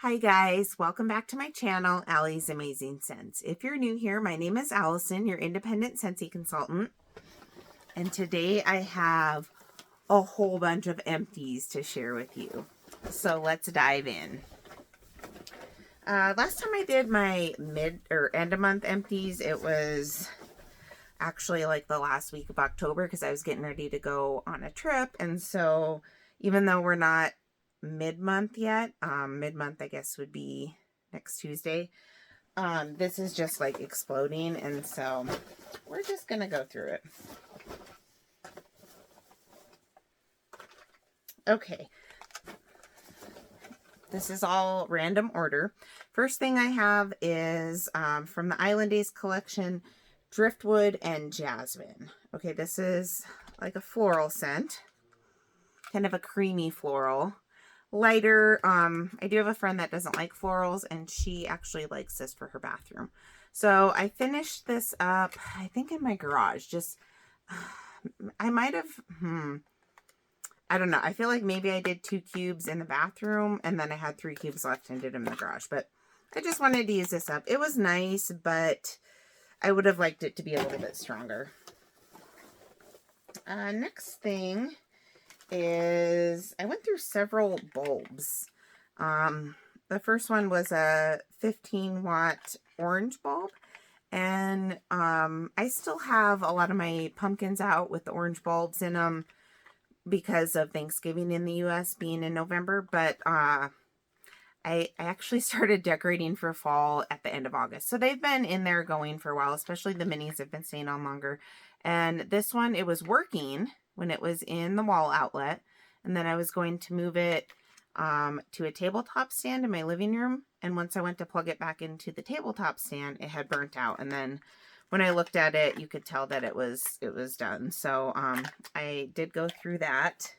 Hi guys, welcome back to my channel, Allie's Amazing Scents. If you're new here, my name is Allison, your independent Scentsy consultant. And today I have a whole bunch of empties to share with you. So let's dive in. Last time I did my end of month empties, it was actually like the last week of October because I was getting ready to go on a trip. And so even though we're not mid-month yet, mid-month I guess would be next Tuesday, this is just like exploding, and so we're just gonna go through it. Okay, this is all random order. First thing I have is from the Island Days collection, Driftwood and Jasmine. Okay, this is like a floral scent, kind of a creamy floral. Lighter. I do have a friend that doesn't like florals, and she actually likes this for her bathroom. So I finished this up, I think in my garage. Just, I might have, I don't know. I feel like maybe I did 2 cubes in the bathroom, and then I had 3 cubes left and did them in the garage. But I just wanted to use this up. It was nice, but I would have liked it to be a little bit stronger. Next thing is I went through several bulbs. The first one was a 15-watt orange bulb, and I still have a lot of my pumpkins out with the orange bulbs in them because of Thanksgiving in the US being in November, but I actually started decorating for fall at the end of August. So they've been in there going for a while, especially the minis have been staying on longer. And this one, it was working when it was in the wall outlet. And then I was going to move it to a tabletop stand in my living room. And once I went to plug it back into the tabletop stand, it had burnt out. And then when I looked at it, you could tell that it was done. So I did go through that.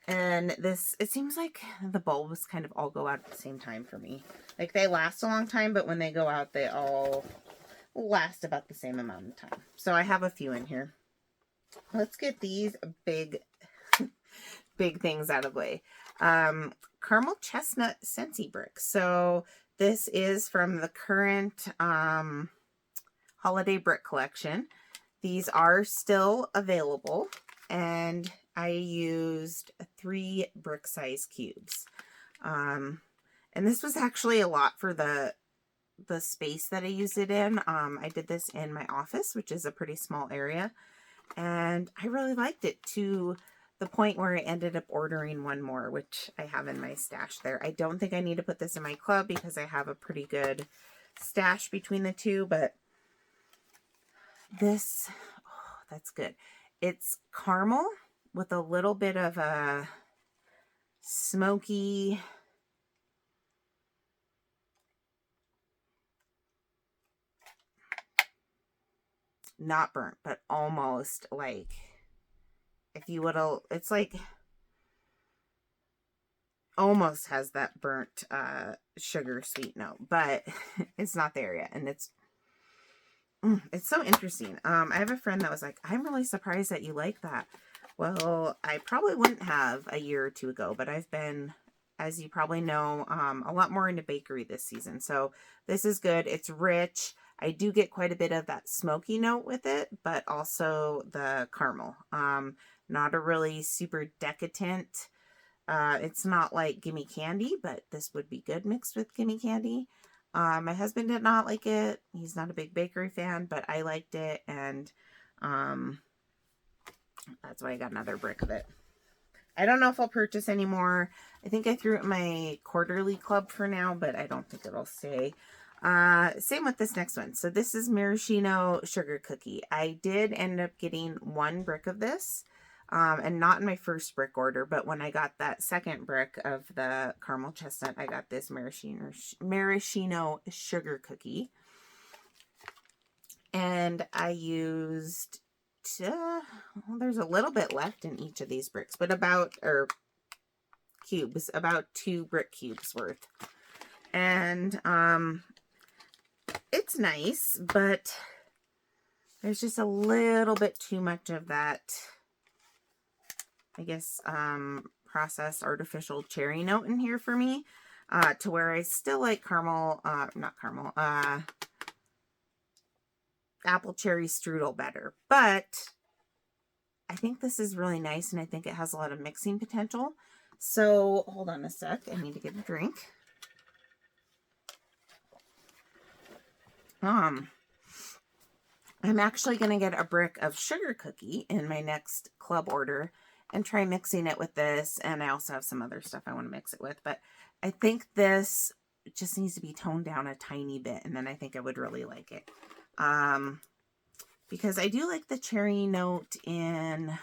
And this, it seems like the bulbs kind of all go out at the same time for me. Like they last a long time, but when they go out, they all last about the same amount of time. So I have a few in here. Let's get these big things out of the way. Caramel Chestnut Scentsy Bricks. So this is from the current Holiday Brick Collection. These are still available, and I used 3 brick size cubes. And this was actually a lot for the space that I used it in. I did this in my office, which is a pretty small area, and I really liked it to the point where I ended up ordering one more, which I have in my stash there. I don't think I need to put this in my club because I have a pretty good stash between the two, but this, oh, that's good. It's caramel with a little bit of a smoky, not burnt, but almost like, if you would have, it's like, almost has that burnt sugar sweet note, but it's not there yet. And it's so interesting. I have a friend that was like, I'm really surprised that you like that. Well, I probably wouldn't have a year or 2 ago, but I've been, as you probably know, a lot more into bakery this season. So this is good. It's rich. I do get quite a bit of that smoky note with it, but also the caramel. Not a really super decadent. It's not like Gimme Candy, but this would be good mixed with Gimme Candy. My husband did not like it. He's not a big bakery fan, but I liked it, and that's why I got another brick of it. I don't know if I'll purchase any more. I think I threw it in my quarterly club for now, but I don't think it'll stay. Same with this next one. So this is Maraschino Sugar Cookie. I did end up getting 1 brick of this, and not in my first brick order, but when I got that second brick of the caramel chestnut, I got this maraschino sugar cookie. And I used, well, there's a little bit left in each of these bricks, but cubes, about 2 brick cubes worth. And it's nice, but there's just a little bit too much of that, I guess, processed artificial cherry note in here for me. to where I still like caramel, not caramel, apple cherry strudel better. But I think this is really nice, and I think it has a lot of mixing potential. So hold on a sec. I need to get a drink. I'm actually going to get a brick of sugar cookie in my next club order and try mixing it with this. And I also have some other stuff I want to mix it with. But I think this just needs to be toned down a tiny bit. And then I think I would really like it. Because I do like the cherry note in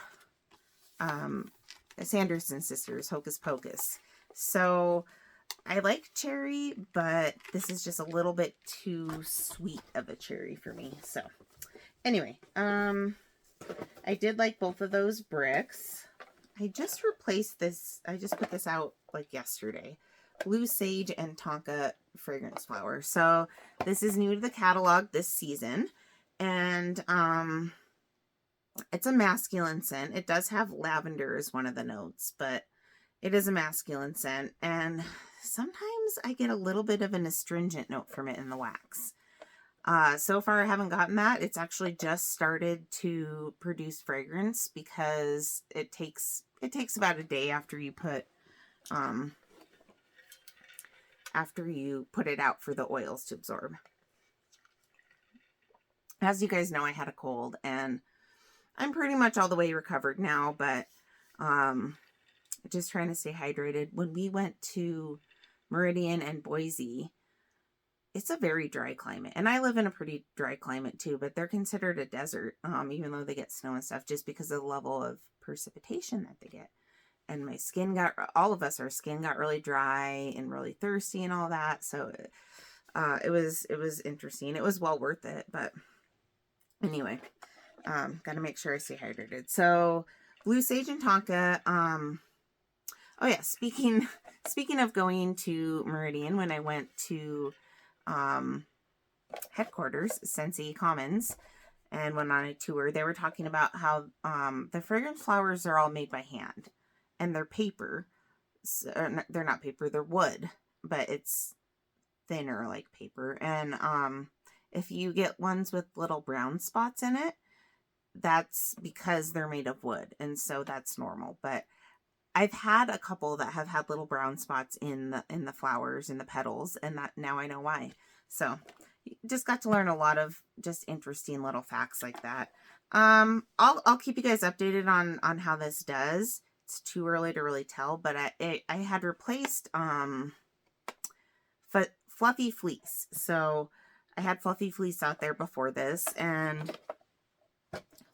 Sanderson Sisters, Hocus Pocus. So I like cherry, but this is just a little bit too sweet of a cherry for me. So anyway, I did like both of those bricks. I just replaced this. I just put this out like yesterday. Blue Sage and Tonka fragrance flower. So this is new to the catalog this season. And it's a masculine scent. It does have lavender as one of the notes, but it is a masculine scent. And sometimes I get a little bit of an astringent note from it in the wax. So far I haven't gotten that. It's actually just started to produce fragrance because it takes about a day after you put it out for the oils to absorb. As you guys know, I had a cold and I'm pretty much all the way recovered now, but just trying to stay hydrated. When we went to Meridian and Boise, it's a very dry climate. And I live in a pretty dry climate too, but they're considered a desert, even though they get snow and stuff, just because of the level of precipitation that they get. And my skin our skin got really dry and really thirsty and all that. So it was interesting. It was well worth it, but anyway, got to make sure I stay hydrated. So Blue Sage and Tonka. Oh yeah, speaking of going to Meridian, when I went to headquarters, Scentsy Commons, and went on a tour, they were talking about how the fragrance flowers are all made by hand, and they're paper. So, they're not paper, they're wood, but it's thinner like paper. And if you get ones with little brown spots in it, that's because they're made of wood, and so that's normal. But I've had a couple that have had little brown spots in the flowers, in the petals, and that now I know why. So just got to learn a lot of just interesting little facts like that. I'll keep you guys updated on how this does. It's too early to really tell, but I had replaced Fluffy Fleece. So I had Fluffy Fleece out there before this, and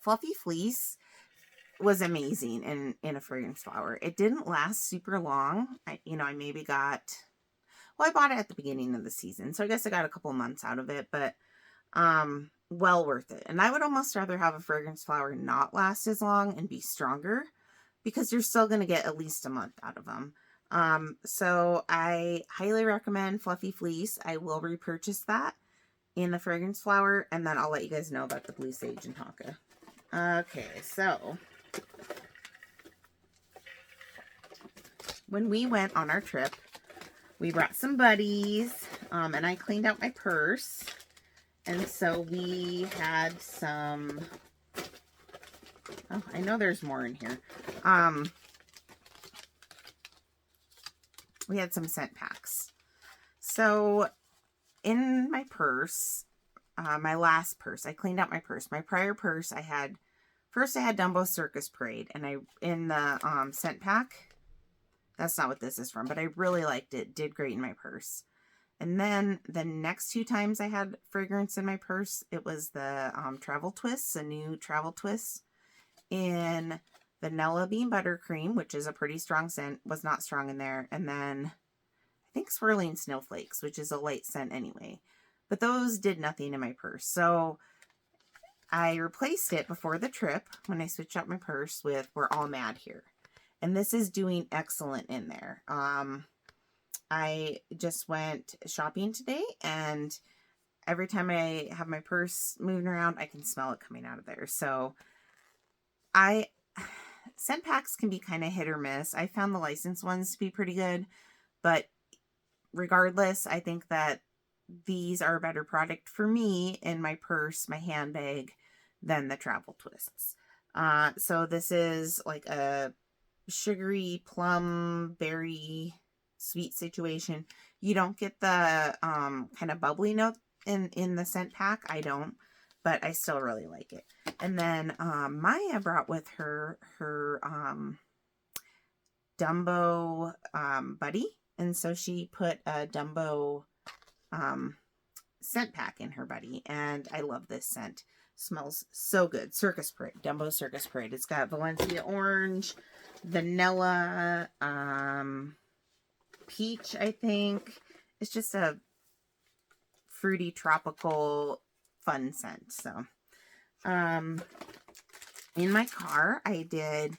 Fluffy Fleece was amazing in a fragrance flower. It didn't last super long. I maybe got, well, I bought it at the beginning of the season, so I guess I got a couple months out of it, but well worth it. And I would almost rather have a fragrance flower not last as long and be stronger, because you're still going to get at least a month out of them. So I highly recommend Fluffy Fleece. I will repurchase that in the fragrance flower, and then I'll let you guys know about the Blue Sage and Tonka. Okay, so when we went on our trip, we brought some buddies, and I cleaned out my purse, and so we had some, oh, I know there's more in here. We had some scent packs. So in my purse, my last purse, I cleaned out my purse. My prior purse, I had Dumbo Circus Parade, and in the scent pack, that's not what this is from, but I really liked it. Did great in my purse. And then the next 2 times I had fragrance in my purse, it was the Travel Twists, a new Travel Twist in Vanilla Bean Buttercream, which is a pretty strong scent, was not strong in there. And then I think Swirling Snowflakes, which is a light scent anyway. But those did nothing in my purse. So I replaced it before the trip when I switched out my purse with We're All Mad Here. And this is doing excellent in there. I just went shopping today, and every time I have my purse moving around, I can smell it coming out of there. So scent packs can be kind of hit or miss. I found the licensed ones to be pretty good, but regardless, I think that these are a better product for me in my purse, my handbag, than the travel twists. So this is like a sugary plum berry sweet situation. You don't get the kind of bubbly note in the scent pack. I don't, but I still really like it. And then Maya brought with her Dumbo buddy, and so she put a Dumbo scent pack in her buddy, and I love this scent. Smells so good. Circus Parade, Dumbo Circus Parade. It's got Valencia orange, vanilla, peach, I think. It's just a fruity, tropical, fun scent. So, in my car, I did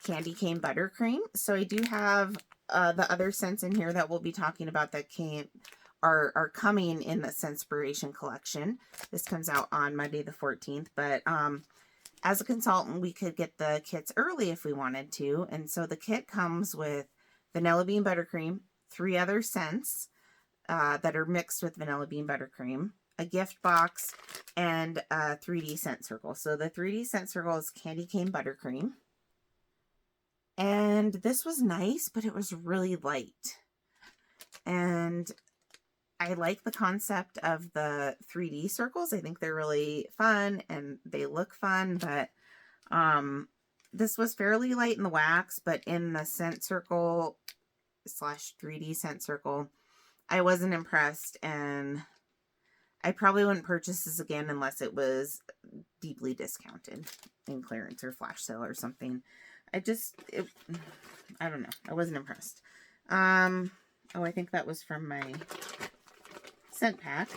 candy cane buttercream. So I do have the other scents in here that we'll be talking about that are coming in the Scentspiration collection. This comes out on Monday the 14th, but as a consultant, we could get the kits early if we wanted to. And so the kit comes with vanilla bean buttercream, 3 other scents that are mixed with vanilla bean buttercream, a gift box, and a 3D scent circle. So the 3D scent circle is candy cane buttercream. And this was nice, but it was really light. And I like the concept of the 3D circles. I think they're really fun and they look fun, but this was fairly light in the wax, but in the scent circle / 3D scent circle, I wasn't impressed, and I probably wouldn't purchase this again unless it was deeply discounted in clearance or flash sale or something. I don't know. I wasn't impressed. Oh, I think that was from my scent pack.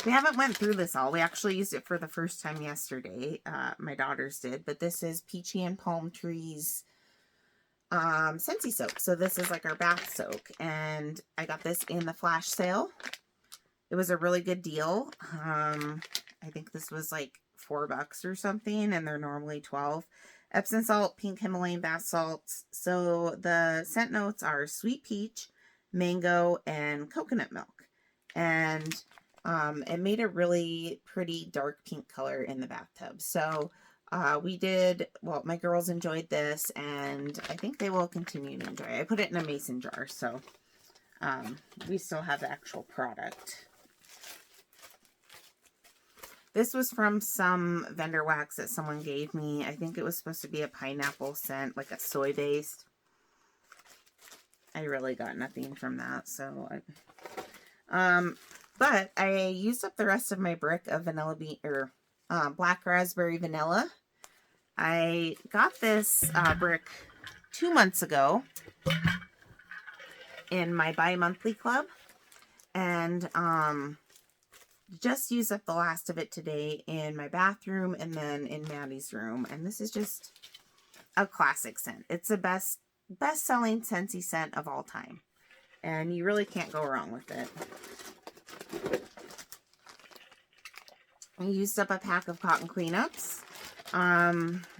We haven't went through this all. We actually used it for the first time yesterday. My daughters did, but this is Peachy and Palm Trees Scentsy soap. So this is like our bath soak, and I got this in the flash sale. It was a really good deal. I think this was like $4 or something, and they're normally 12. Epsom salt, pink Himalayan bath salts. So the scent notes are sweet peach, mango, and coconut milk. And it made a really pretty dark pink color in the bathtub. So my girls enjoyed this, and I think they will continue to enjoy it. I put it in a mason jar, so we still have the actual product. This was from some vendor wax that someone gave me. I think it was supposed to be a pineapple scent, like a soy-based. I really got nothing from that, so but I used up the rest of my brick of vanilla bean or black raspberry vanilla. I got this brick 2 months ago in my bi-monthly club, and just used up the last of it today in my bathroom and then in Maddie's room. And this is just a classic scent. It's the best-selling Scentsy scent of all time, and you really can't go wrong with it. I used up a pack of cotton cleanups. I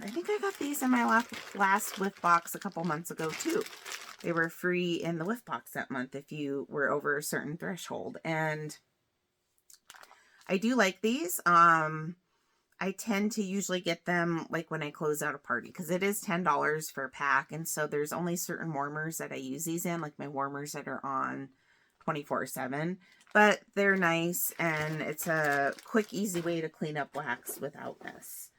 think I got these in my last whiff box a couple months ago too. They were free in the whiff box that month if you were over a certain threshold, and I do like these. I tend to usually get them like when I close out a party, because it is $10 for a pack, and so there's only certain warmers that I use these in, like my warmers that are on 24/7, but they're nice, and it's a quick, easy way to clean up wax without mess.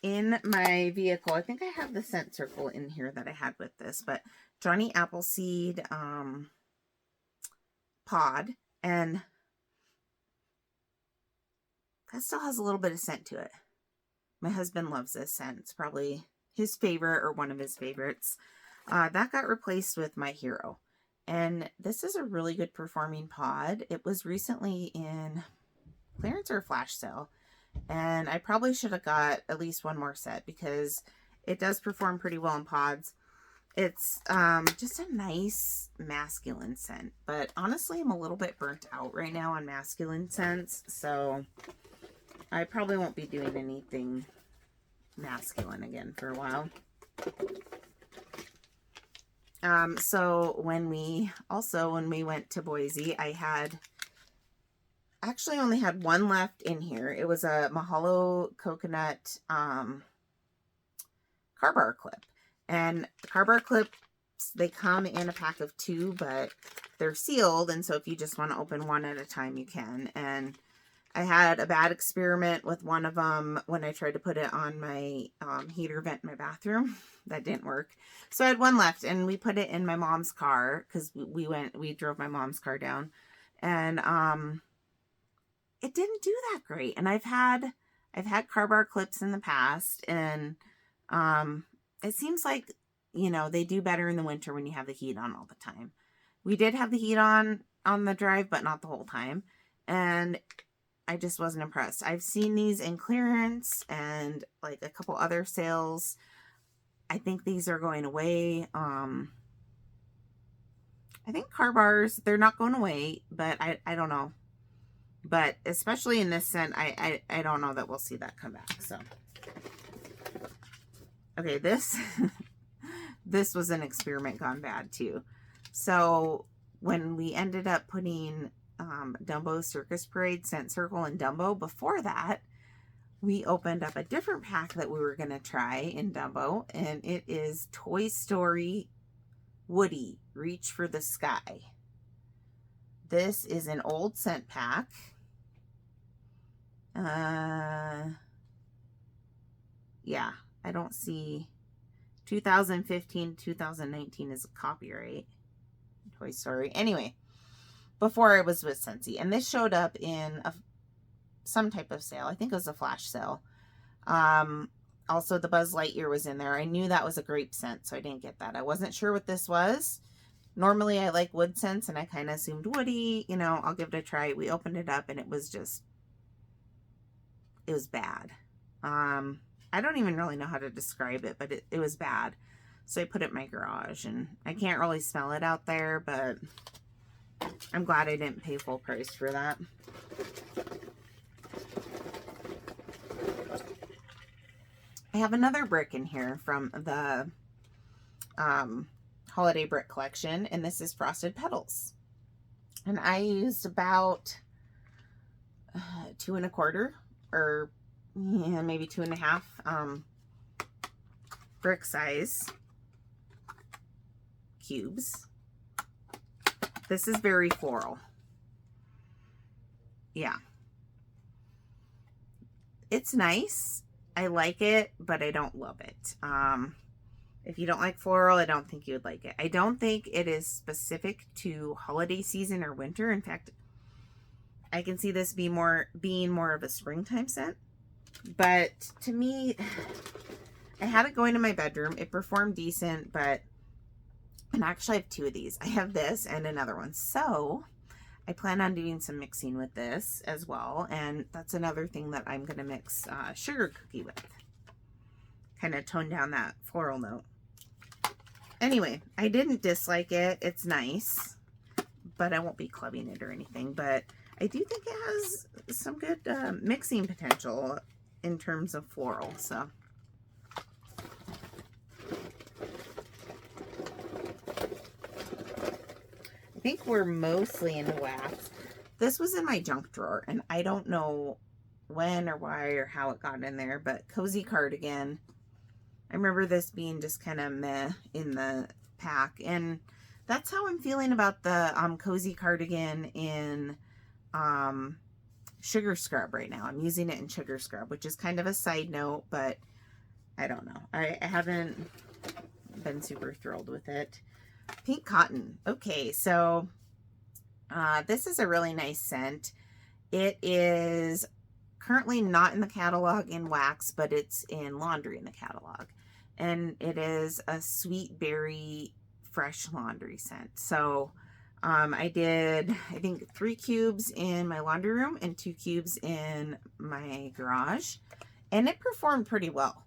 In my vehicle, I think I have the scent circle in here that I had with this, but Johnny Appleseed pod, and that still has a little bit of scent to it. My husband loves this scent. It's probably his favorite or one of his favorites. That got replaced with My Hero, and this is a really good performing pod. It was recently in clearance or flash sale, and I probably should have got at least one more set because it does perform pretty well in pods. It's just a nice masculine scent, but honestly I'm a little bit burnt out right now on masculine scents, so I probably won't be doing anything masculine again for a while. So when we went to Boise, I actually only had one left in here. It was a Mahalo coconut car bar clip. And the car bar clips, they come in a pack of 2, but they're sealed. And so if you just want to open one at a time, you can. And I had a bad experiment with one of them when I tried to put it on my heater vent in my bathroom. That didn't work. So I had one left, and we put it in my mom's car because we drove my mom's car down. And it didn't do that great. And I've had car bar clips in the past, and it seems like, you know, they do better in the winter when you have the heat on all the time. We did have the heat on the drive, but not the whole time. And I just wasn't impressed. I've seen these in clearance and like a couple other sales. I think these are going away. I think car bars, they're not going away, but I don't know. But especially in this scent, I don't know that we'll see that come back. So, okay, this this was an experiment gone bad too. So when we ended up putting Dumbo Circus Parade, Scent Circle, and Dumbo, before that, we opened up a different pack that we were going to try in Dumbo, and it is Toy Story Woody, Reach for the Sky. This is an old scent pack. Yeah, I don't see 2015, 2019 is a copyright. Toy Story. Anyway, before I was with Scentsy, and this showed up in some type of sale. I think it was a flash sale. Also, the Buzz Lightyear was in there. I knew that was a grape scent, so I didn't get that. I wasn't sure what this was. Normally, I like wood scents, and I kind of assumed woody. You know, I'll give it a try. We opened it up, and it was bad. I don't even really know how to describe it, but it was bad. So I put it in my garage, and I can't really smell it out there, but I'm glad I didn't pay full price for that. I have another brick in here from the Holiday Brick Collection, and this is Frosted Petals. And I used about 2 1/4 or yeah, maybe 2 1/2 brick size cubes. This is very floral. Yeah. It's nice. I like it, but I don't love it. If you don't like floral, I don't think you would like it. I don't think it is specific to holiday season or winter. In fact, I can see this being more of a springtime scent. But to me, I had it going in my bedroom. It performed decent, and actually I have 2 of these. I have this and another one. So I plan on doing some mixing with this as well. And that's another thing that I'm going to mix sugar cookie with. Kind of tone down that floral note. Anyway, I didn't dislike it. It's nice, but I won't be clubbing it or anything. But I do think it has some good mixing potential in terms of floral. So I think we're mostly into wax. This was in my junk drawer, and I don't know when or why or how it got in there, but Cozy Cardigan. I remember this being just kind of meh in the pack, and that's how I'm feeling about the Cozy Cardigan in Sugar Scrub right now. I'm using it in Sugar Scrub, which is kind of a side note, but I don't know. I haven't been super thrilled with it. Pink Cotton. Okay, so this is a really nice scent. It is currently not in the catalog in wax, but it's in laundry in the catalog. And it is a sweet berry fresh laundry scent. So I did, I think, 3 cubes in my laundry room and 2 cubes in my garage. And it performed pretty well.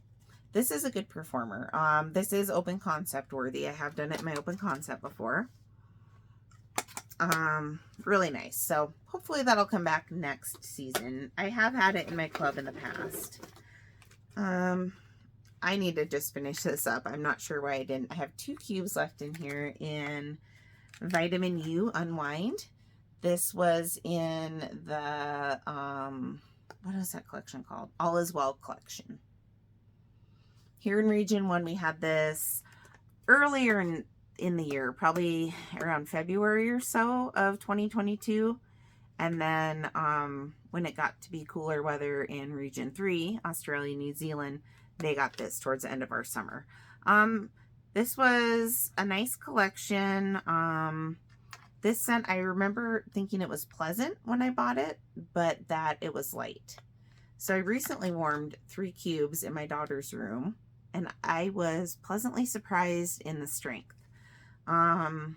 This is a good performer. This is open concept worthy. I have done it in my open concept before. Really nice. So hopefully that'll come back next season. I have had it in my club in the past. I need to just finish this up. I'm not sure why I didn't. I have 2 cubes left in here in Vitamin U Unwind. This was in the, what is that collection called? All Is Well collection. Here in Region 1, we had this earlier in the year, probably around February or so of 2022. And then when it got to be cooler weather in Region 3, Australia, New Zealand, they got this towards the end of our summer. This was a nice collection. This scent, I remember thinking it was pleasant when I bought it, but that it was light. So I recently warmed 3 cubes in my daughter's room, and I was pleasantly surprised in the strength. Kind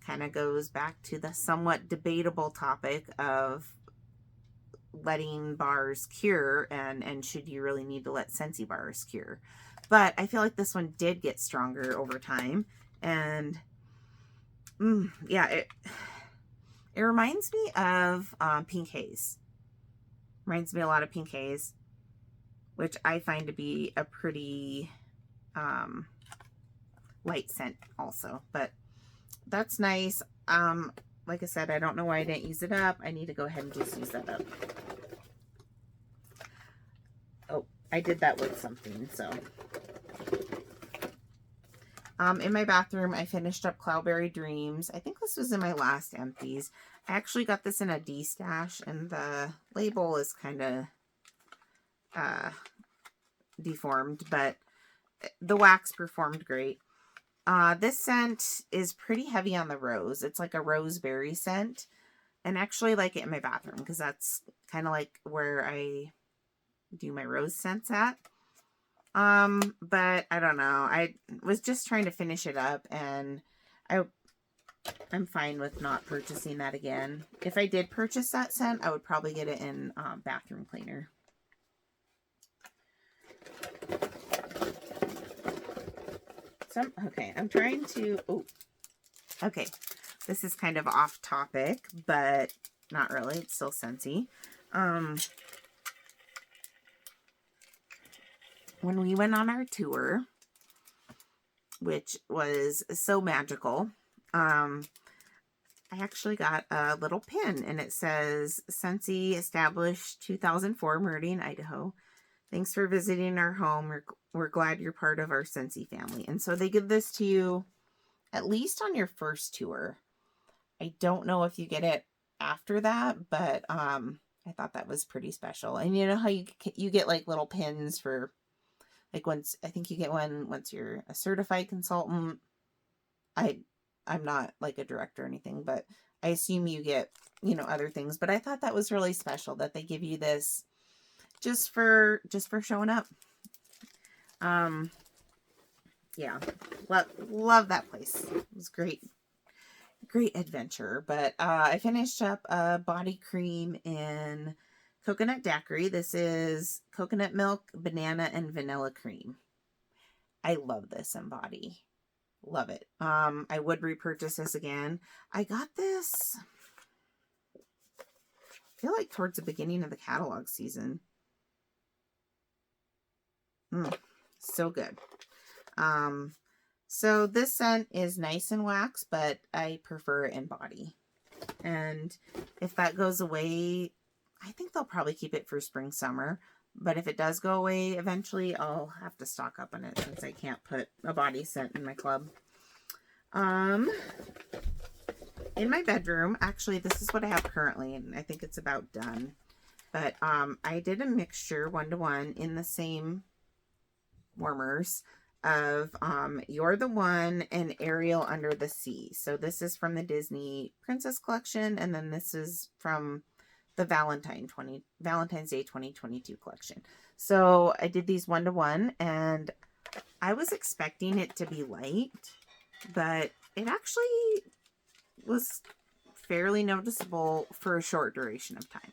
of goes back to the somewhat debatable topic of letting bars cure and should you really need to let Scentsy bars cure. But I feel like this one did get stronger over time, and yeah, it reminds me of Pink Haze. Reminds me a lot of Pink Haze, which I find to be a pretty light scent also. But that's nice. Like I said, I don't know why I didn't use it up. I need to go ahead and just use that up. Oh, I did that with something, so. In my bathroom, I finished up Cloudberry Dreams. I think this was in my last empties. I actually got this in a D-stash, and the label is kind of deformed, but the wax performed great. This scent is pretty heavy on the rose. It's like a roseberry scent, and I actually like it in my bathroom because that's kind of like where I do my rose scents at. But I don't know. I was just trying to finish it up, and I'm fine with not purchasing that again. If I did purchase that scent, I would probably get it in bathroom cleaner. Okay, I'm trying to, okay, this is kind of off topic, but not really. It's still Scentsy. When we went on our tour, which was so magical, I actually got a little pin, and it says, Scentsy established 2004, Meridian, Idaho. Thanks for visiting our home. We're glad you're part of our Scentsy family. And so they give this to you at least on your first tour. I don't know if you get it after that, but I thought that was pretty special. And you know how you get like little pins for, like, once, I think you get one once you're a certified consultant. I'm not like a director or anything, but I assume you get, you know, other things. But I thought that was really special that they give you this just for showing up. Yeah, love that place. It was great adventure. But I finished up a body cream in Coconut Daiquiri. This is coconut milk, banana, and vanilla cream. I love this in body. Love it. I would repurchase this again. I got this, I feel like towards the beginning of the catalog season. So good. So this scent is nice in wax, but I prefer it in body. And if that goes away, I think they'll probably keep it for spring, summer. But if it does go away eventually, I'll have to stock up on it since I can't put a body scent in my club. In my bedroom, actually, this is what I have currently, and I think it's about done. But I did a mixture 1-to-1 in the same warmers of You're the One and Ariel Under the Sea. So this is from the Disney Princess collection, and then this is from the Valentine's Day 2022 collection. So I did these 1-to-1, and I was expecting it to be light, but it actually was fairly noticeable for a short duration of time.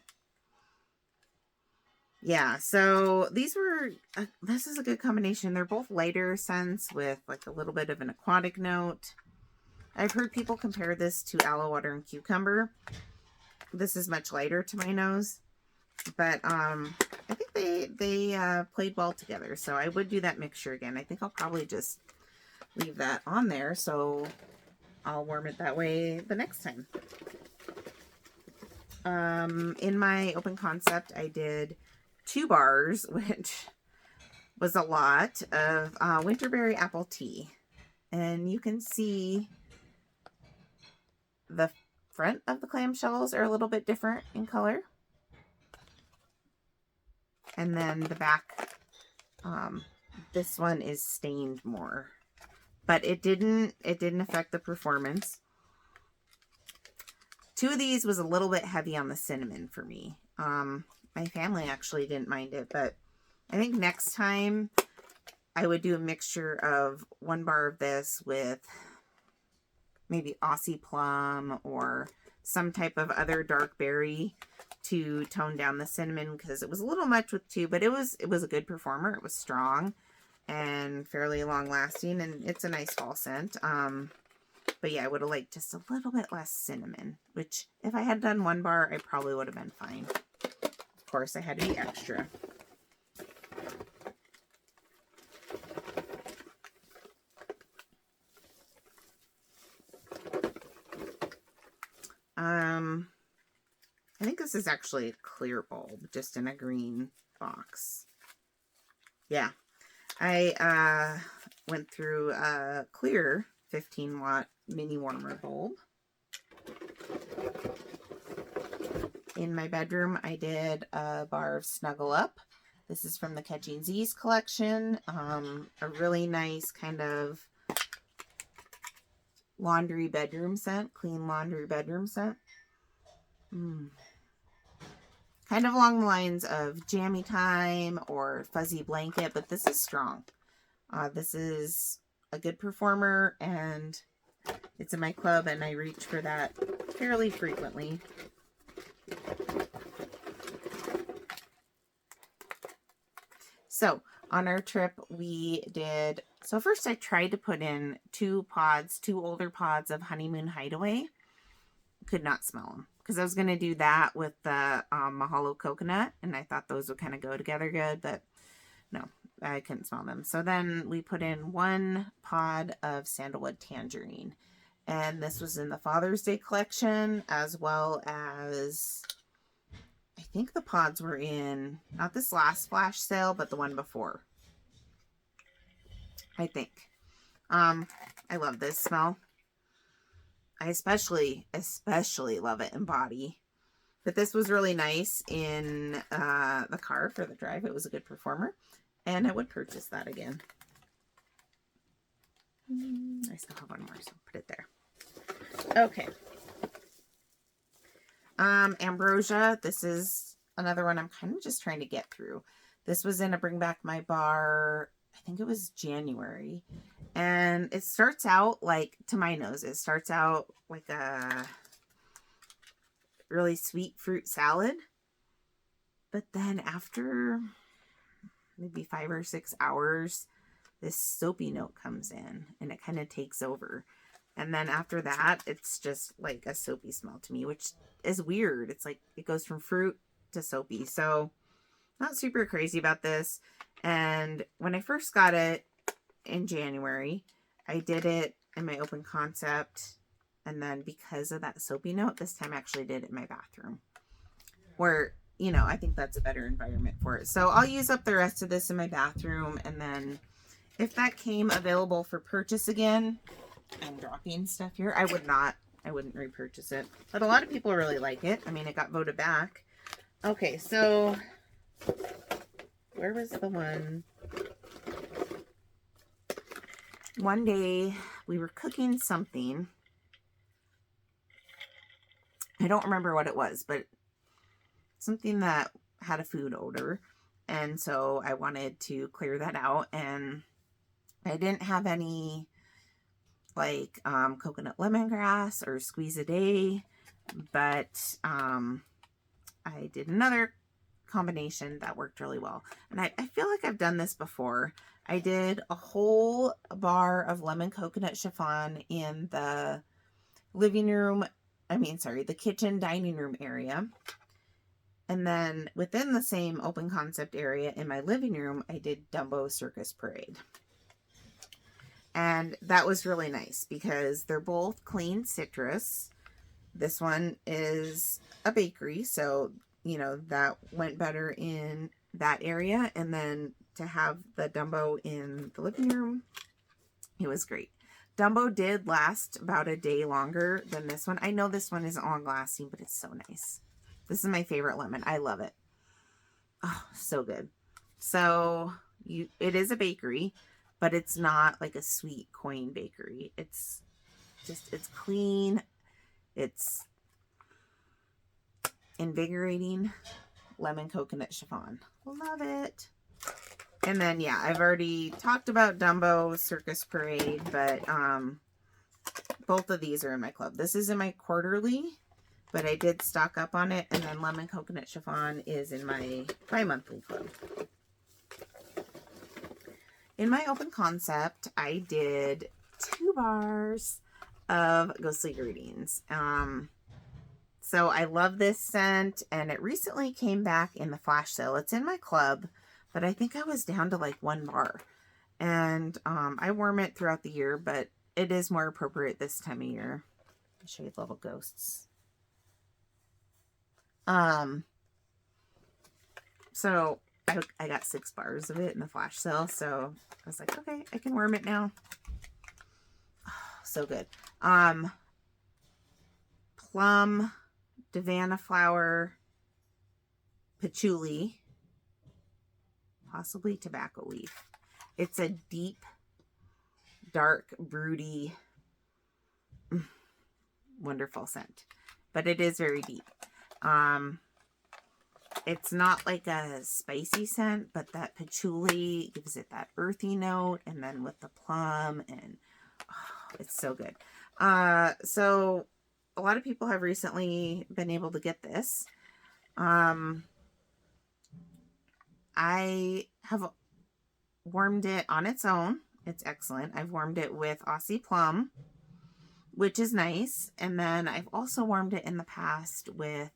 Yeah, so these were, this is a good combination. They're both lighter scents with like a little bit of an aquatic note. I've heard people compare this to aloe water and cucumber. This is much lighter to my nose, but I think they played well together. So I would do that mixture again. I think I'll probably just leave that on there so I'll warm it that way the next time. In my open concept, I did 2 bars, which was a lot, of winterberry apple tea. And you can see the front of the clamshells are a little bit different in color. And then the back, this one is stained more. But it didn't affect the performance. 2 of these was a little bit heavy on the cinnamon for me. My family actually didn't mind it, but I think next time I would do a mixture of 1 bar of this with maybe Aussie plum or some type of other dark berry to tone down the cinnamon, because it was a little much with 2, but it was a good performer. It was strong and fairly long lasting, and it's a nice fall scent. But yeah, I would have liked just a little bit less cinnamon, which if I had done 1 bar, I probably would have been fine. Of course, I had to be extra. I think this is actually a clear bulb, just in a green box. Yeah, I went through a clear 15-watt mini warmer bulb. In my bedroom, I did a bar of Snuggle Up. This is from the Catching Z's collection. A really nice kind of laundry bedroom scent, clean laundry bedroom scent. Kind of along the lines of Jammy Time or Fuzzy Blanket, but this is strong. This is a good performer, and it's in my club, and I reach for that fairly frequently. So on our trip, we did, so first I tried to put in 2 older pods of Honeymoon Hideaway. Could not smell them, because I was going to do that with the Mahalo Coconut, and I thought those would kind of go together good, but no, I couldn't smell them. So then we put in 1 pod of Sandalwood Tangerine, and this was in the Father's Day collection, as well as, I think the pods were in, not this last flash sale, but the one before, I think. I love this smell. I especially love it in body. But this was really nice in the car for the drive. It was a good performer. And I would purchase that again. I still have 1 more, so I'll put it there. Okay. Ambrosia. This is another one I'm kind of just trying to get through. This was in a Bring Back My Bar, I think it was January. And it starts out like, to my nose, it starts out like a really sweet fruit salad. But then after maybe 5 or 6 hours, this soapy note comes in and it kind of takes over. And then after that, it's just like a soapy smell to me, which is weird. It's like it goes from fruit to soapy. So not super crazy about this. And when I first got it in January, I did it in my open concept. And then because of that soapy note, this time I actually did it in my bathroom, where, you know, I think that's a better environment for it. So I'll use up the rest of this in my bathroom. And then if that came available for purchase again, I'm dropping stuff here, I wouldn't repurchase it. But a lot of people really like it. I mean, it got voted back. Okay, so where was the one? One day we were cooking something. I don't remember what it was, but something that had a food odor. And so I wanted to clear that out, and I didn't have any like coconut lemongrass or squeeze a day, but I did another combination that worked really well. And I feel like I've done this before. I did a whole bar of lemon coconut chiffon in the the kitchen dining room area. And then within the same open concept area in my living room, I did Dumbo Circus Parade. And that was really nice because they're both clean citrus. This one is a bakery, so, you know, that went better in that area. And then to have the Dumbo in the living room, it was great. Dumbo did last about a day longer than this one. I know this one isn't long lasting, but it's so nice. This is my favorite lemon. I love it. Oh, so good. So it is a bakery, but it's not like a sweet coin bakery. It's clean. It's invigorating lemon coconut chiffon. Love it. And then, yeah, I've already talked about Dumbo Circus Parade, but both of these are in my club. This is in my quarterly, but I did stock up on it. And then Lemon Coconut Chiffon is in my bi-monthly club. In my open concept, I did 2 bars of Ghostly Greetings. So I love this scent, and it recently came back in the flash sale. It's in my club, but I think I was down to like 1 bar. And I warm it throughout the year, but it is more appropriate this time of year. Shade Level Ghosts. So I got 6 bars of it in the flash sale, so I was like, okay, I can worm it now. Oh, so good. Plum, Davana flower, patchouli, possibly tobacco leaf. It's a deep, dark, broody, wonderful scent, but it is very deep. It's not like a spicy scent, but that patchouli gives it that earthy note, and then with the plum, and oh, it's so good. So a lot of people have recently been able to get this. I have warmed it on its own. It's excellent. I've warmed it with Aussie Plum, which is nice. And then I've also warmed it in the past with,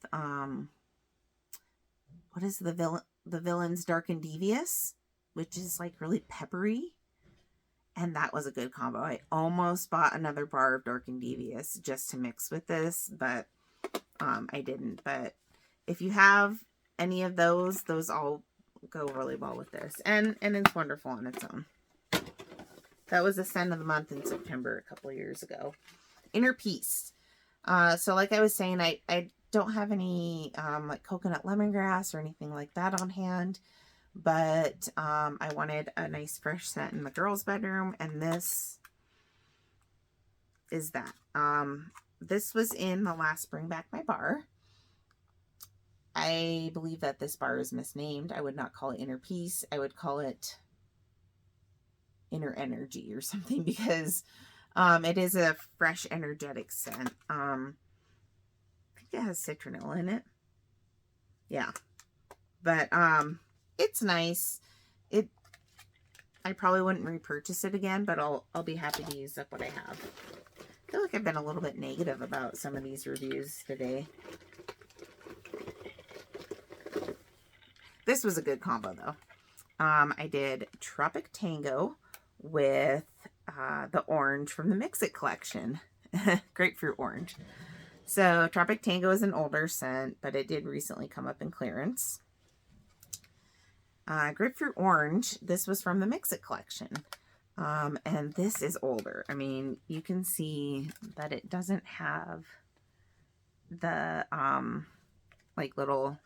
what is the Villain's Dark and Devious, which is like really peppery. And that was a good combo. I almost bought another bar of Dark and Devious just to mix with this, but I didn't. But if you have any of those all go really well with this. And it's wonderful on its own. That was the scent of the month in September a couple of years ago. Inner Peace. So like I was saying, I don't have any like coconut lemongrass or anything like that on hand. But I wanted a nice fresh scent in the girls' bedroom, and this is that. This was in the last Bring Back My Bar. I believe that this bar is misnamed. I would not call it Inner Peace. I would call it Inner Energy or something, because it is a fresh, energetic scent. I think it has citronella in it. Yeah. But it's nice. I probably wouldn't repurchase it again, but I'll be happy to use up what I have. I feel like I've been a little bit negative about some of these reviews today. This was a good combo though. I did Tropic Tango with the orange from the Mix It collection. Grapefruit orange. So Tropic Tango is an older scent, but it did recently come up in clearance. Grapefruit orange, this was from the Mix It collection. And this is older. I mean, you can see that it doesn't have the like little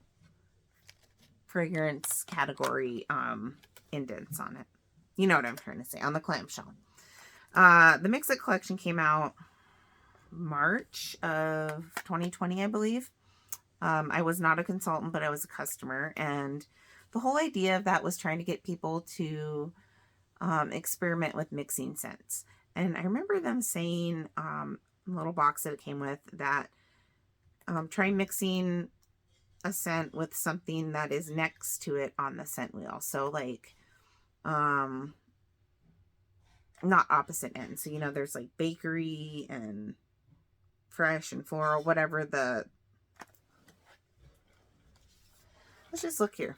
fragrance category indents on it. You know what I'm trying to say, on the clamshell. The Mix It collection came out March of 2020, I believe. I was not a consultant, but I was a customer, and the whole idea of that was trying to get people to experiment with mixing scents. And I remember them saying in the little box that it came with that try mixing a scent with something that is next to it on the scent wheel. So like not opposite ends. So, you know, there's like bakery and fresh and floral, whatever the Let's just look here.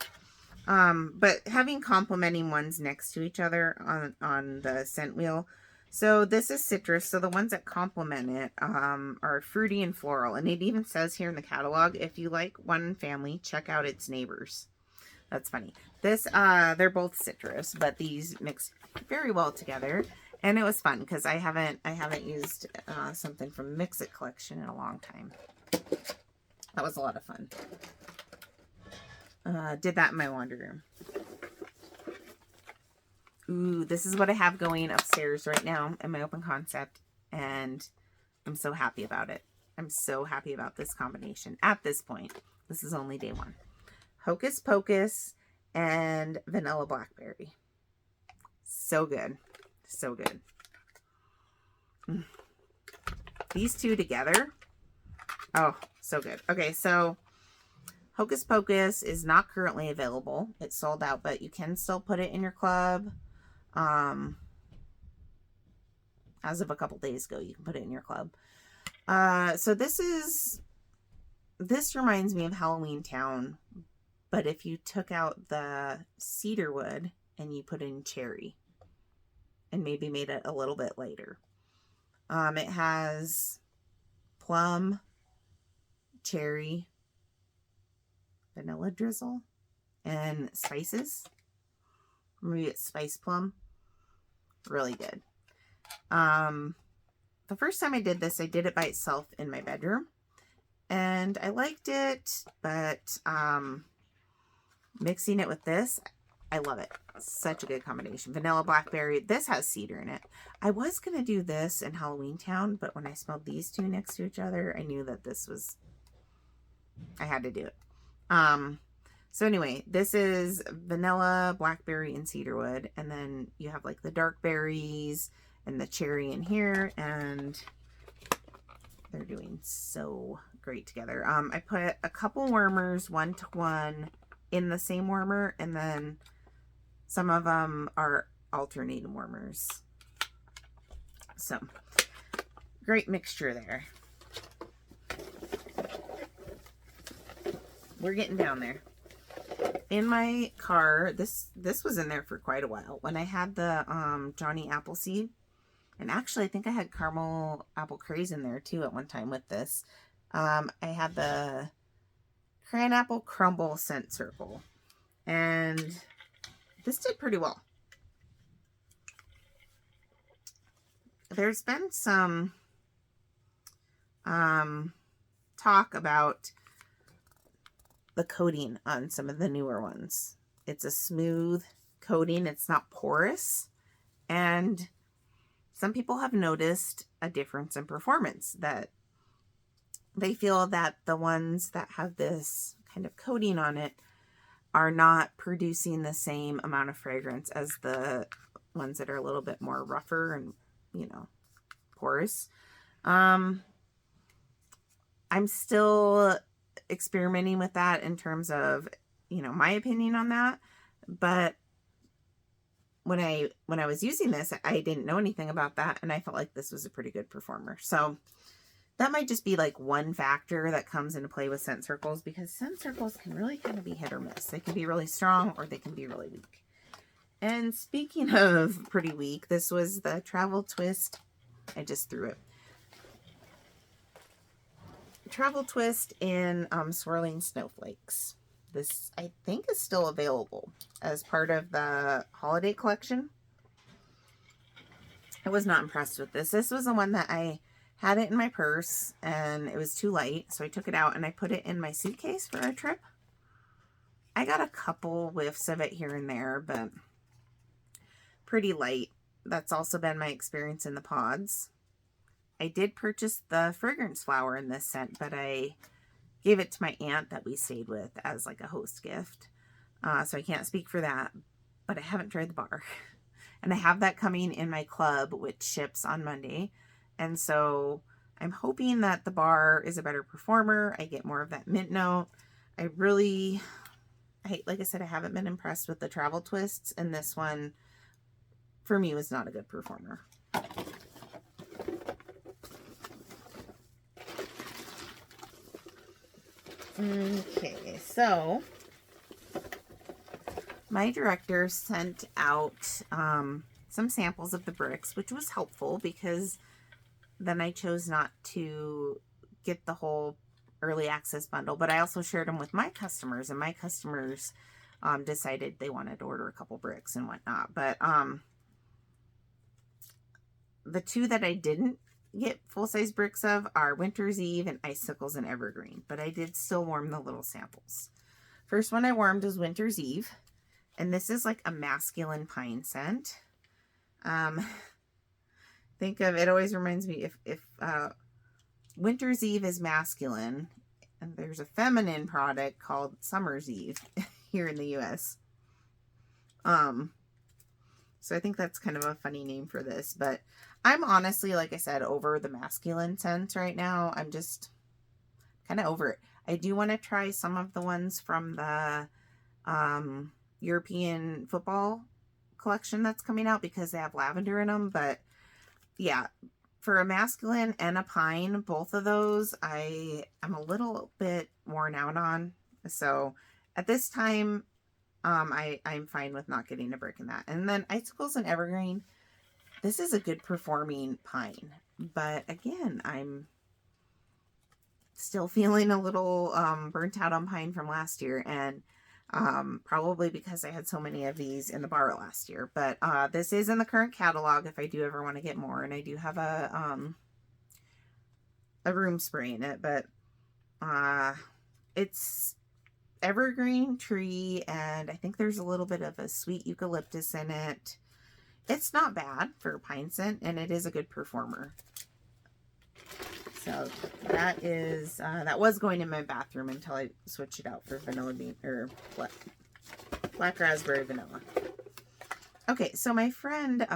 But having complementing ones next to each other on the scent wheel. So this is citrus. So the ones that complement it are fruity and floral. And it even says here in the catalog, if you like one family, check out its neighbors. That's funny. This, they're both citrus, but these mix very well together. And it was fun because I haven't used something from Mix It collection in a long time. That was a lot of fun. Did that in my laundry room. Ooh, this is what I have going upstairs right now in my open concept, and I'm so happy about it. I'm so happy about this combination at this point. This is only day one. Hocus Pocus and Vanilla Blackberry. So good. So good. These two together. Oh, so good. Okay, so Hocus Pocus is not currently available. It's sold out, but you can still put it in your club. As of a couple days ago, you can put it in your club. So this reminds me of Halloween Town, but if you took out the cedarwood and you put in cherry and maybe made it a little bit lighter. It has plum, cherry, vanilla drizzle, and spices. Maybe it's spice plum. Really good. The first time I did this, I did it by itself in my bedroom. And I liked it, but mixing it with this, I love it. Such a good combination. Vanilla Blackberry. This has cedar in it. I was going to do this in Halloween Town, but when I smelled these two next to each other, I knew that this was, I had to do it. So anyway, this is vanilla, blackberry, and cedarwood. And then you have like the dark berries and the cherry in here. And they're doing so great together. I put a couple warmers 1-to-1 in the same warmer. And then some of them are alternating warmers. So great mixture there. We're getting down there. In my car, this was in there for quite a while. When I had the Johnny Appleseed, and actually I think I had caramel apple craze in there too at one time with this. I had the cran apple crumble scent circle, and this did pretty well. There's been some talk about the coating on some of the newer ones. It's a smooth coating. It's not porous. And some people have noticed a difference in performance, that they feel that the ones that have this kind of coating on it are not producing the same amount of fragrance as the ones that are a little bit more rougher and, you know, porous. I'm still experimenting with that in terms of, you know, my opinion on that. But when I was using this, I didn't know anything about that, and I felt like this was a pretty good performer. So that might just be like one factor that comes into play with scent circles, because scent circles can really kind of be hit or miss. They can be really strong or they can be really weak. And speaking of pretty weak, this was the Travel Twist. I just threw it. Travel Twist in Swirling Snowflakes. This, I think, is still available as part of the holiday collection. I was not impressed with this. This was the one that I had it in my purse and it was too light, so I took it out and I put it in my suitcase for our trip. I got a couple whiffs of it here and there, but pretty light. That's also been my experience in the pods. I did purchase the fragrance flower in this scent, but I gave it to my aunt that we stayed with as like a host gift. So I can't speak for that, but I haven't tried the bar. And I have that coming in my club, which ships on Monday. And so I'm hoping that the bar is a better performer. I get more of that mint note. Like I said, I haven't been impressed with the Travel Twists, and this one, for me, was not a good performer. Okay, so my director sent out some samples of the bricks, which was helpful because then I chose not to get the whole early access bundle, but I also shared them with my customers, and my customers decided they wanted to order a couple bricks and whatnot. But the two that I didn't get full-size bricks of are Winter's Eve and Icicles and Evergreen, but I did still warm the little samples. First one I warmed was Winter's Eve, and this is like a masculine pine scent. Think of it, always reminds me if Winter's Eve is masculine, and there's a feminine product called Summer's Eve here in the US. So I think that's kind of a funny name for this, but I'm honestly, like I said, over the masculine scents right now. I'm just kind of over it. I do want to try some of the ones from the European football collection that's coming out because they have lavender in them, but yeah, for a masculine and a pine, both of those I'm a little bit worn out on. So at this time, I'm fine with not getting a brick in that. And then Icicles and Evergreen, this is a good performing pine, but again, I'm still feeling a little burnt out on pine from last year, and probably because I had so many of these in the bar last year. But this is in the current catalog if I do ever want to get more, and I do have a room spray in it, but it's evergreen tree, and I think there's a little bit of a sweet eucalyptus in it. It's not bad for a pine scent, and it is a good performer. So that is that was going in my bathroom until I switched it out for vanilla bean or black raspberry vanilla. Okay, so my friend,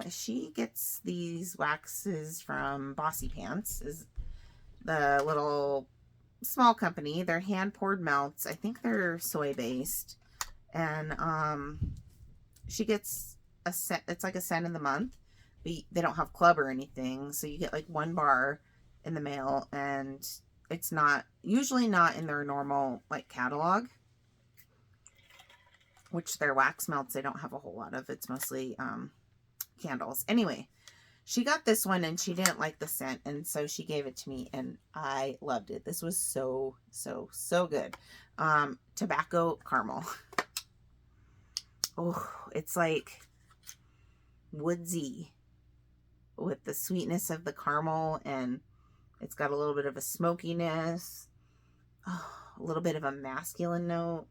she gets these waxes from Bossy Pants, is the little small company. They're hand poured melts. I think they're soy based, and she gets a cent. It's like a cent in the month. But they don't have club or anything, so you get like one bar in the mail, and it's not usually not in their normal like catalog, which their wax melts they don't have a whole lot of. It's mostly candles. Anyway, she got this one and she didn't like the scent, and so she gave it to me, and I loved it. This was so good. Tobacco caramel. Oh, it's like woodsy with the sweetness of the caramel, and it's got a little bit of a smokiness, a little bit of a masculine note.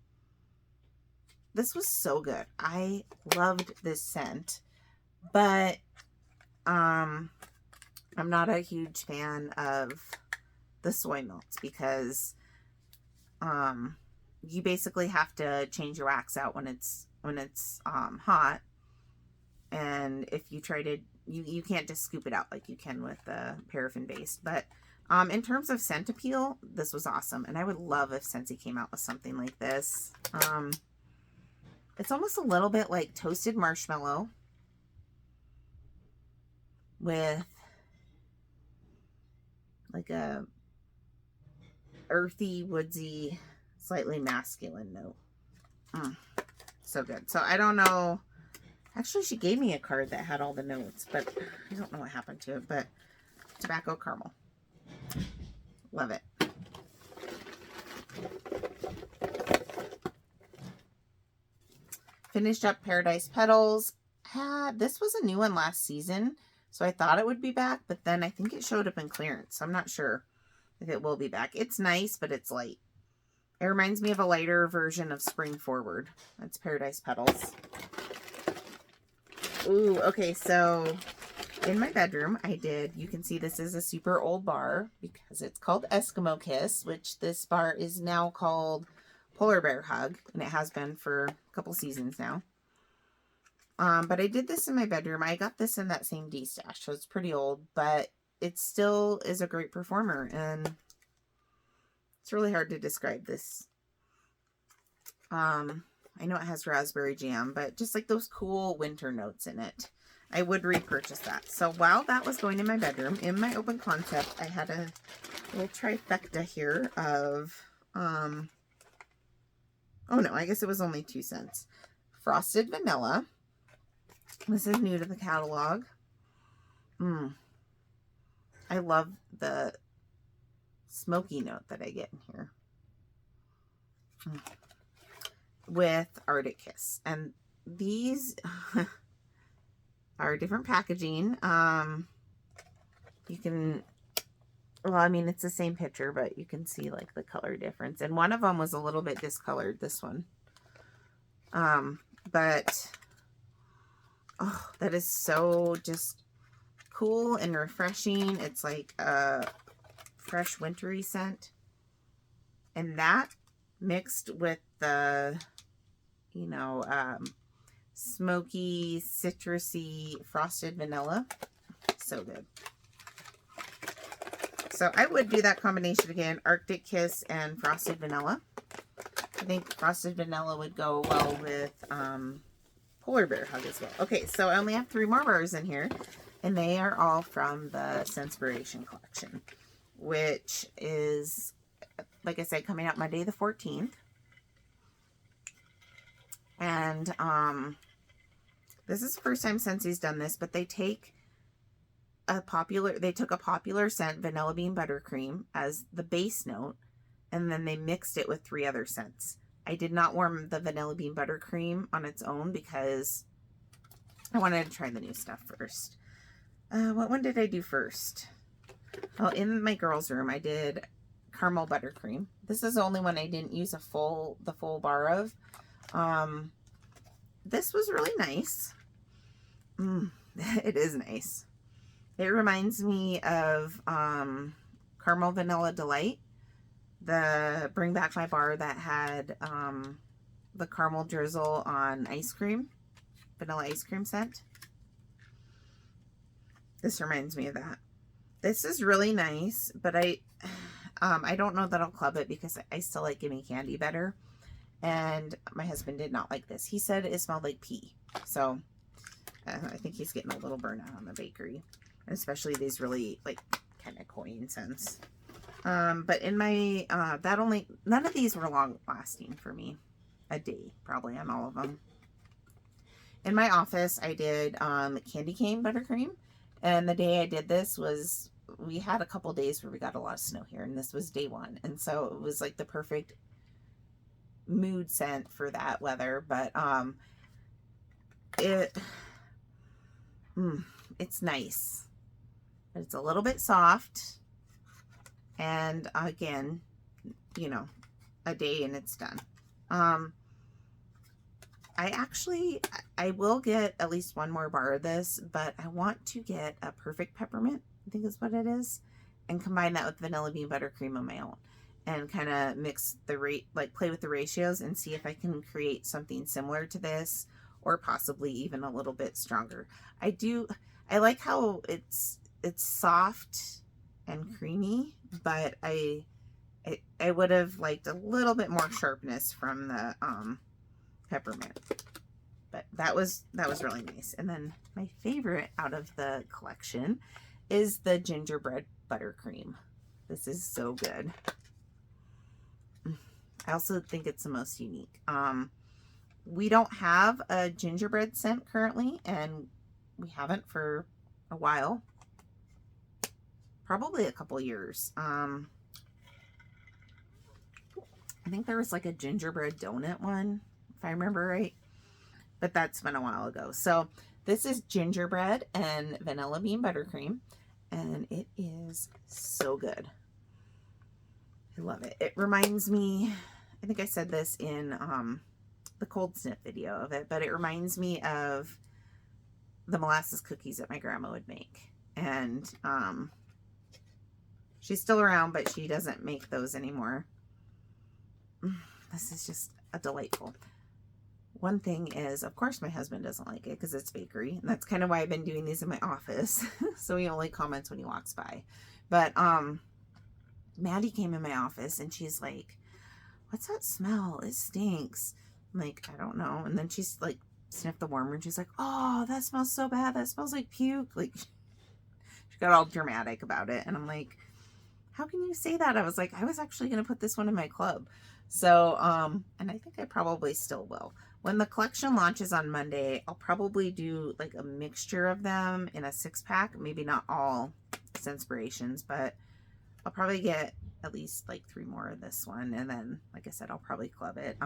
This was so good. I loved this scent, but I'm not a huge fan of the soy melts because you basically have to change your wax out when it's hot, and if you try to you can't just scoop it out like you can with the paraffin based. But in terms of scent appeal, this was awesome, and I would love if Scentsy came out with something like this. It's almost a little bit like toasted marshmallow with like a earthy, woodsy, slightly masculine note. So good. So I don't know. Actually, she gave me a card that had all the notes, but I don't know what happened to it. But tobacco caramel. Love it. Finished up Paradise Petals. This was a new one last season, so I thought it would be back, but then I think it showed up in clearance. So I'm not sure if it will be back. It's nice, but it's light. It reminds me of a lighter version of Spring Forward. That's Paradise Petals. Ooh, okay, so in my bedroom, you can see this is a super old bar because it's called Eskimo Kiss, which this bar is now called Polar Bear Hug, and it has been for a couple seasons now. But I did this in my bedroom. I got this in that same D-stash, so it's pretty old, but it still is a great performer, and it's really hard to describe this. I know it has raspberry jam, but just like those cool winter notes in it. I would repurchase that. So while that was going in my bedroom, in my open concept, I had a little trifecta here of, oh no, I guess it was only 2 cents. Frosted Vanilla. This is new to the catalog. I love the smoky note that I get in here. With Arctic Kiss. And these are different packaging. You can, well, I mean, it's the same picture, but you can see like the color difference. And one of them was a little bit discolored, this one. But, oh, that is so just cool and refreshing. It's like a fresh wintry scent. And that mixed with the, you know, smoky, citrusy, frosted vanilla. So good. So I would do that combination again, Arctic Kiss and frosted vanilla. I think frosted vanilla would go well with polar bear hug as well. Okay, so I only have 3 more bars in here, and they are all from the Scentspiration collection, which is, like I said, coming out Monday the 14th. And this is the first time Scentsy's done this, but they take took a popular scent, Vanilla Bean Buttercream, as the base note, and then they mixed it with 3 other scents. I did not warm the Vanilla Bean Buttercream on its own because I wanted to try the new stuff first. What one did I do first? Well, in my girls' room, I did Caramel Buttercream. This is the only one I didn't use the full bar of. This was really nice. It is nice. It reminds me of Caramel Vanilla Delight, the Bring Back My Bar that had the caramel drizzle on ice cream, vanilla ice cream scent. This reminds me of that. This is really nice, but I don't know that I'll club it because I still like Gimme Candy better. And my husband did not like this. He said it smelled like pee. So I think he's getting a little burnout on the bakery. Especially these really like kind of coin scents. But in my, none of these were long lasting for me. A day probably on all of them. In my office, I did Candy Cane Buttercream. And the day I did this was, we had a couple days where we got a lot of snow here. And this was day 1. And so it was like the perfect mood scent for that weather. But it's nice. It's a little bit soft, and again, you know, a day and it's done. I will get at least 1 more bar of this, but I want to get a Perfect Peppermint, I think is what it is, and combine that with Vanilla Bean Buttercream on my own, and kind of mix the play with the ratios and see if I can create something similar to this, or possibly even a little bit stronger. I like how it's soft and creamy, but I would have liked a little bit more sharpness from the peppermint. But that was really nice. And then my favorite out of the collection is the gingerbread buttercream. This is so good. I also think it's the most unique. We don't have a gingerbread scent currently, and we haven't for a while. Probably a couple years. I think there was like a gingerbread donut one, if I remember right. But that's been a while ago. So this is gingerbread and vanilla bean buttercream. And it is so good. I love it. It reminds me, I think I said this in the cold snip video of it, but it reminds me of the molasses cookies that my grandma would make. And she's still around, but she doesn't make those anymore. This is just a delightful. One thing is, of course, my husband doesn't like it because it's bakery. And that's kind of why I've been doing these in my office. So he only comments when he walks by. But Maddie came in my office and she's like, "What's that smell? It stinks." I'm like, "I don't know." And then she's like, sniffed the warmer and she's like, "Oh, that smells so bad. That smells like puke." Like, she got all dramatic about it. And I'm like, "How can you say that?" I was like, I was actually going to put this one in my club. So, and I think I probably still will. When the collection launches on Monday, I'll probably do like a mixture of them in a 6-pack. Maybe not all Scentspirations, but I'll probably get at least like 3 more of this one. And then, like I said, I'll probably club it.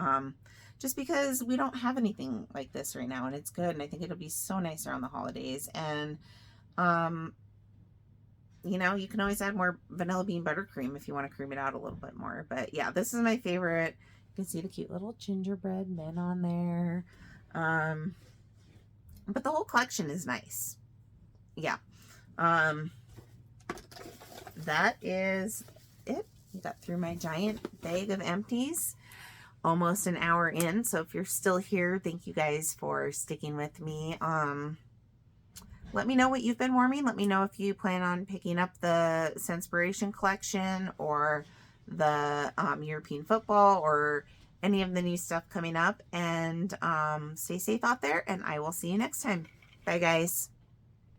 Just because we don't have anything like this right now, and it's good. And I think it'll be so nice around the holidays. And, you know, you can always add more vanilla bean buttercream if you want to cream it out a little bit more. But yeah, this is my favorite. You can see the cute little gingerbread men on there. But the whole collection is nice. Yeah. That is it. I got through my giant bag of empties. Almost an hour in. So if you're still here, thank you guys for sticking with me. Let me know what you've been warming. Let me know if you plan on picking up the Scentspiration collection or the European football or any of the new stuff coming up. And stay safe out there, and I will see you next time. Bye, guys.